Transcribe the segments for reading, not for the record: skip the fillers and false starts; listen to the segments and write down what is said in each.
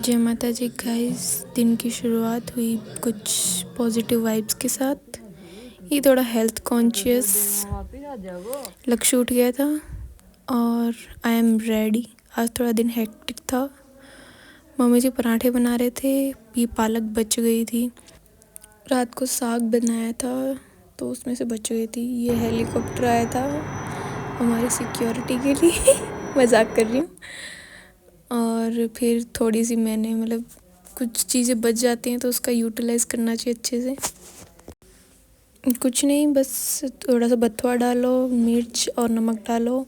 जय माता जी गाइस। दिन की शुरुआत हुई कुछ पॉजिटिव वाइब्स के साथ। ये थोड़ा हेल्थ कॉन्शियस लक्ष्य उठ गया था और आई एम रेडी। आज थोड़ा दिन हेक्टिक था। मम्मी जी पराठे बना रहे थे, ये पालक बच गई थी। रात को साग बनाया था तो उसमें से बच गई थी। ये हेलीकॉप्टर आया था हमारी सिक्योरिटी के लिए मजाक कर रही हूँ। और फिर थोड़ी सी मैंने कुछ चीज़ें बच जाती हैं तो उसका यूटिलाइज़ करना चाहिए अच्छे से। कुछ नहीं, बस थोड़ा सा बथुआ डालो, मिर्च और नमक डालो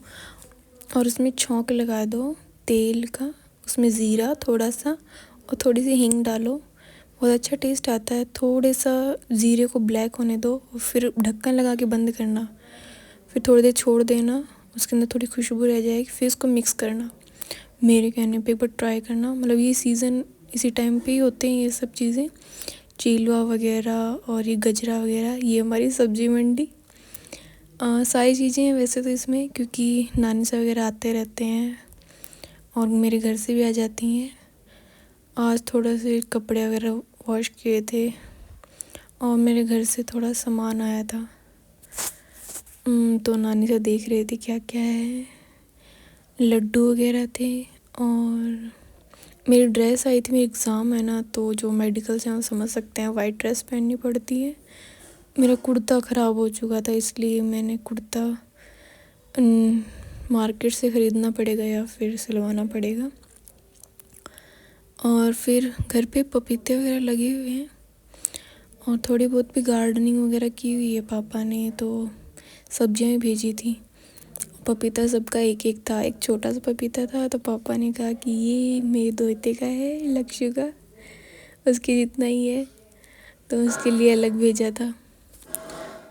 और उसमें छौंक लगा दो तेल का। उसमें ज़ीरा थोड़ा सा और थोड़ी सी हींग डालो, बहुत अच्छा टेस्ट आता है। थोड़े सा ज़ीरे को ब्लैक होने दो और फिर ढक्कन लगा के बंद करना। फिर थोड़ी देर छोड़ देना, उसके अंदर थोड़ी खुशबू रह जाएगी। फिर उसको मिक्स करना। मेरे कहने पे एक बार ट्राई करना। ये सीज़न इसी टाइम पे ही होते हैं ये सब चीज़ें, चीलवा वगैरह और ये गजरा वगैरह। ये हमारी सब्जी मंडी। सारी चीज़ें हैं वैसे तो इसमें, क्योंकि नानी साहब वगैरह आते रहते हैं और मेरे घर से भी आ जाती हैं। आज थोड़ा से कपड़े वगैरह वॉश किए थे और मेरे घर से थोड़ा सामान आया था। तो नानी साहब देख रही थी क्या क्या है। लड्डू वगैरह थे और मेरी ड्रेस आई थी। मेरी एग्ज़ाम है ना, तो जो मेडिकल से हम समझ सकते हैं वाइट ड्रेस पहननी पड़ती है। मेरा कुर्ता ख़राब हो चुका था, इसलिए मैंने कुर्ता मार्केट से ख़रीदना पड़ेगा या फिर सिलवाना पड़ेगा। और फिर घर पे पपीते वगैरह लगे हुए हैं और थोड़ी बहुत भी गार्डनिंग वगैरह की हुई है पापा ने, तो सब्जियां भी भेजी थी। पपीता सबका एक एक था। एक छोटा सा पपीता था तो पापा ने कहा कि ये मेरे दोते का है, लक्ष्य का, उसके जितना ही है, तो उसके लिए अलग भेजा था।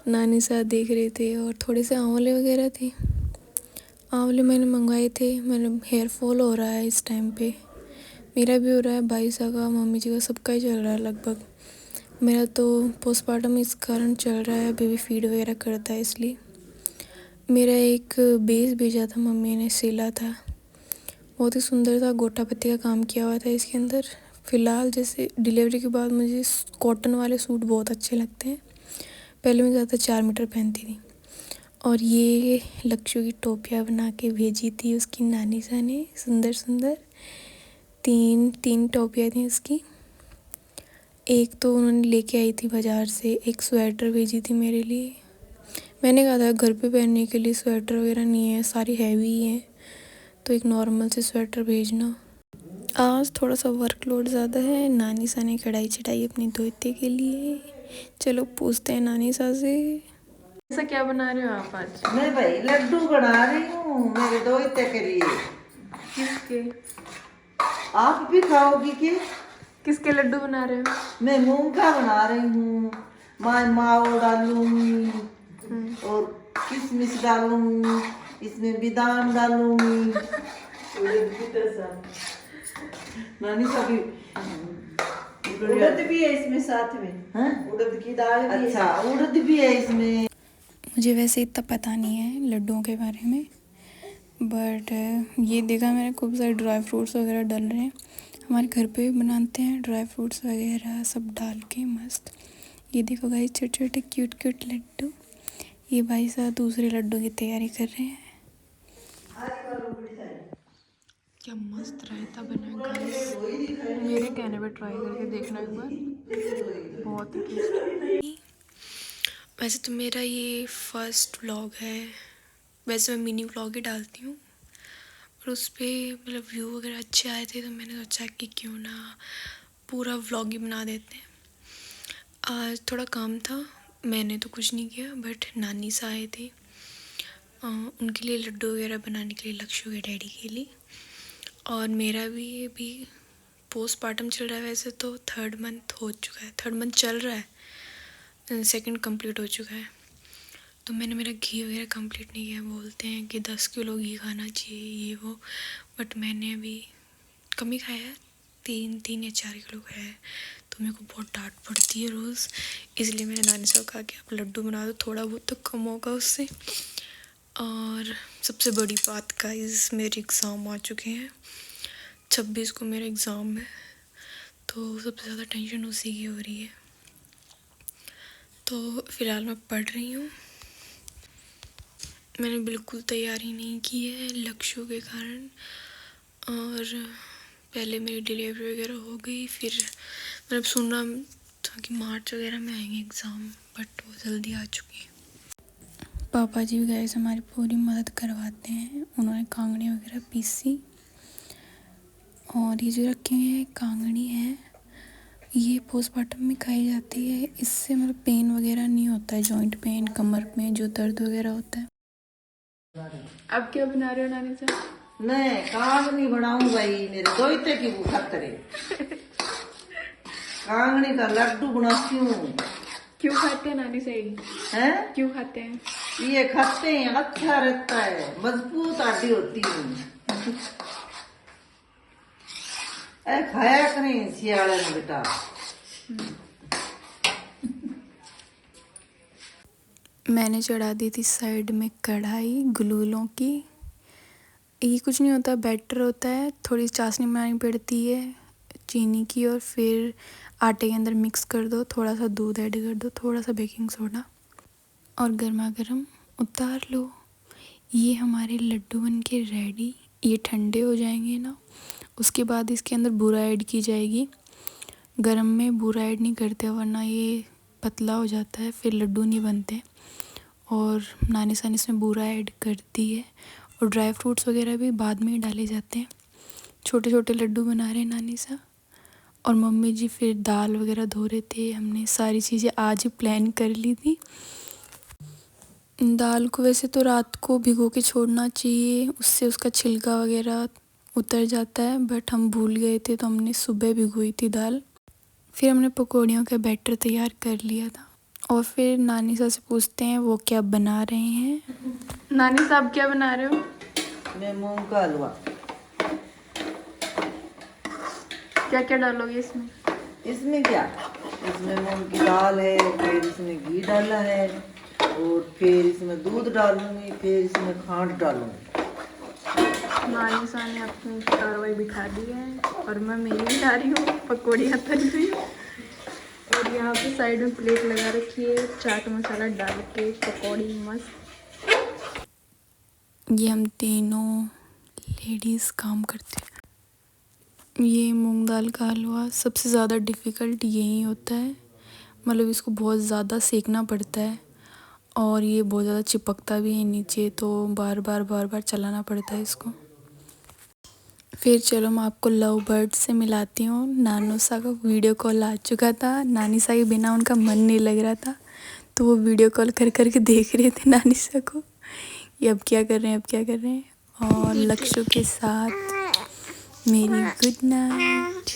नानी साथ देख रहे थे और थोड़े से आंवले वगैरह थे। आंवले मैंने मंगवाए थे। हेयर फॉल हो रहा है इस टाइम पे, मेरा भी हो रहा है, भाई साहब का, मम्मी जी का, सबका ही चल रहा है लगभग। मेरा तो पोस्टमार्टम इस कारण चल रहा है, बेबी फीड वगैरह करता है इसलिए। मेरा एक बेस भेजा था, मम्मी ने सिला था, बहुत ही सुंदर था। गोटा पत्ती का काम किया हुआ था इसके अंदर। फ़िलहाल जैसे डिलीवरी के बाद मुझे कॉटन वाले सूट बहुत अच्छे लगते हैं। पहले मैं ज़्यादा 4 मीटर पहनती थी। और ये लक्ष्य की टोपियाँ बना के भेजी थी उसकी नानी सा ने, सुंदर सुंदर। तीन टोपियाँ थी उसकी। एक तो उन्होंने लेके आई थी बाज़ार से। एक स्वेटर भेजी थी मेरे लिए। मैंने कहा था घर पे पहनने के लिए स्वेटर वगैरह नहीं है, सारी हैवी हैं, तो एक नॉर्मल से स्वेटर भेजना। आज थोड़ा सा वर्कलोड ज़्यादा है। नानी सा ने कढ़ाई चढ़ाई अपनी दोते के लिए। चलो पूछते हैं नानी सा से। ऐसा क्या बना रहे हो आप आज? मैं भाई लड्डू बना रही हूँ मेरे दोते के लिए। किसके? आप भी खाओगी क्या? किसके लड्डू बना रहे हो? मैं मूंग का बना रही हूँ। मावा डालूंगी और किशमिश डालूंगी, इसमें बादाम डालूंगी। नानी सभी उड़द भी है इसमें साथ में। हाँ? उड़द की दाल भी। अच्छा, उड़द भी है इसमें। मुझे वैसे इतना पता नहीं है लड्डुओं के बारे में, बट ये देखा मैंने खूब सारे ड्राई फ्रूट्स वगैरह डल रहे हैं। हमारे घर पे भी बनाते हैं ड्राई फ्रूट्स वगैरह सब डाल के मस्त। ये देखो गाइस, छोटे छोटे क्यूट क्यूट लड्डू। ये भाई साहब दूसरे लड्डू की तैयारी कर रहे हैं। क्या मस्त रायता बना है गाइस, मेरे कहने पे ट्राई करके देखना एक बार, बहुत ही टेस्टी। वैसे तो मेरा ये फर्स्ट व्लॉग है। वैसे मैं मिनी व्लॉग ही डालती हूँ, और उस पर व्यू वगैरह अच्छे आए थे तो मैंने सोचा कि क्यों ना पूरा व्लॉग ही बना देते हैं। आज थोड़ा काम था, मैंने तो कुछ नहीं किया, बट नानी सा आए थे। उनके लिए लड्डू वगैरह बनाने के लिए, लक्ष्य के डैडी के लिए। और मेरा भी अभी पोस्टमार्टम चल रहा है। वैसे तो 3rd मंथ हो चुका है, 3rd मंथ चल रहा है, 2nd कंप्लीट हो चुका है। तो मैंने मेरा घी वगैरह कंप्लीट नहीं किया। बोलते हैं कि 10 किलो घी खाना चाहिए ये वो, बट मैंने अभी कम ही खाया है, 3 या 4 किलो खाया है। तो मेरे को बहुत डांट पड़ती है रोज़, इसलिए मैंने नानी से कहा कि आप लड्डू बना दो, थोड़ा बहुत तो कम होगा उससे। और सबसे बड़ी बात गाइस, मेरे एग्ज़ाम आ चुके हैं। 26 को मेरा एग्ज़ाम है तो सबसे ज़्यादा टेंशन उसी की हो रही है। तो फ़िलहाल मैं पढ़ रही हूँ। मैंने बिल्कुल तैयारी नहीं की है लक्ष्यों के कारण, और पहले मेरी डिलीवरी वगैरह हो गई, फिर मैंने सुना था कि मार्च वगैरह में आएंगे एग्ज़ाम, बट वो जल्दी आ चुकी है। पापा जी भी गए हमारी पूरी मदद करवाते हैं। उन्होंने कांगड़ी वगैरह पीसी, और ये जो रखे हुए हैं कांगड़ी है, ये पोस्टमार्टम में खाई जाती है। इससे मतलब पेन वगैरह नहीं होता है, जॉइंट पेन, कमर में जो दर्द वगैरह होता है। अब क्या बना रहे हो नानी साहब? नहीं कांगनी बनाऊं भाई, मेरे दोते की वो खतरे कांगनी का लड्डू बनाती हूँ। क्यों खाते हैं नानी साहब? हैं? क्यों खाते हैं? ये खाते हैं, अच्छा रहता है, मजबूत आटी होती है। खाया करें सियाड़े में बेटा। मैंने चढ़ा दी थी साइड में कढ़ाई गुलगुलों की। ये कुछ नहीं होता, बैटर होता है, थोड़ी चाशनी बनानी पड़ती है चीनी की, और फिर आटे के अंदर मिक्स कर दो, थोड़ा सा दूध ऐड कर दो, थोड़ा सा बेकिंग सोडा, और गर्मा गर्म उतार लो। ये हमारे लड्डू बन के रेडी। ये ठंडे हो जाएंगे ना, उसके बाद इसके अंदर बूरा ऐड की जाएगी। गरम में बूरा ऐड नहीं करते, वरना ये पतला हो जाता है, फिर लड्डू नहीं बनते। और नानी सान इसमें बूरा ऐड करती है, और ड्राई फ्रूट्स वगैरह भी बाद में ही डाले जाते हैं। छोटे छोटे लड्डू बना रहे हैं नानी सा, और मम्मी जी फिर दाल वगैरह धो रहे थे। हमने सारी चीज़ें आज ही प्लान कर ली थी। दाल को वैसे तो रात को भिगो के छोड़ना चाहिए, उससे उसका छिलका वगैरह उतर जाता है, बट हम भूल गए थे तो हमने सुबह भिगोई थी दाल। फिर हमने पकौड़ियों का बैटर तैयार कर लिया था, और फिर नानी साहब से पूछते हैं वो क्या बना रहे हैं। नानी साहब क्या बना रहे हो? मैं मूंग का हलवा। क्या क्या डालोगे इसमें? इसमें क्या, इसमें मूंग की दाल है, फिर इसमें घी डाला है, और फिर इसमें दूध डालूंगी, फिर इसमें खांड डालूंगी। नानी साहब ने अपनी कार्रवाई बिठा दी है, और मैं मेरी बिठा रही हूँ, पकौड़ियाँ तल रही हूँ। और यहाँ पे साइड में प्लेट लगा रखी है, चाट मसाला डाल के पकौड़ी मस्त। ये हम तीनों लेडीज़ काम करते हैं। ये मूंग दाल का हलवा सबसे ज़्यादा डिफ़िकल्ट यही होता है, मतलब इसको बहुत ज़्यादा सेकना पड़ता है, और ये बहुत ज़्यादा चिपकता भी है नीचे, तो बार बार चलाना पड़ता है इसको। फिर चलो मैं आपको लव बर्ड से मिलाती हूँ। नानू सा का वीडियो कॉल आ चुका था, नानी सा के बिना उनका मन नहीं लग रहा था, तो वो वीडियो कॉल कर करके देख रहे थे नानी सा को, ये अब क्या कर रहे हैं, अब क्या कर रहे हैं। और लक्ष्यों के साथ मेरी गुड नाइट।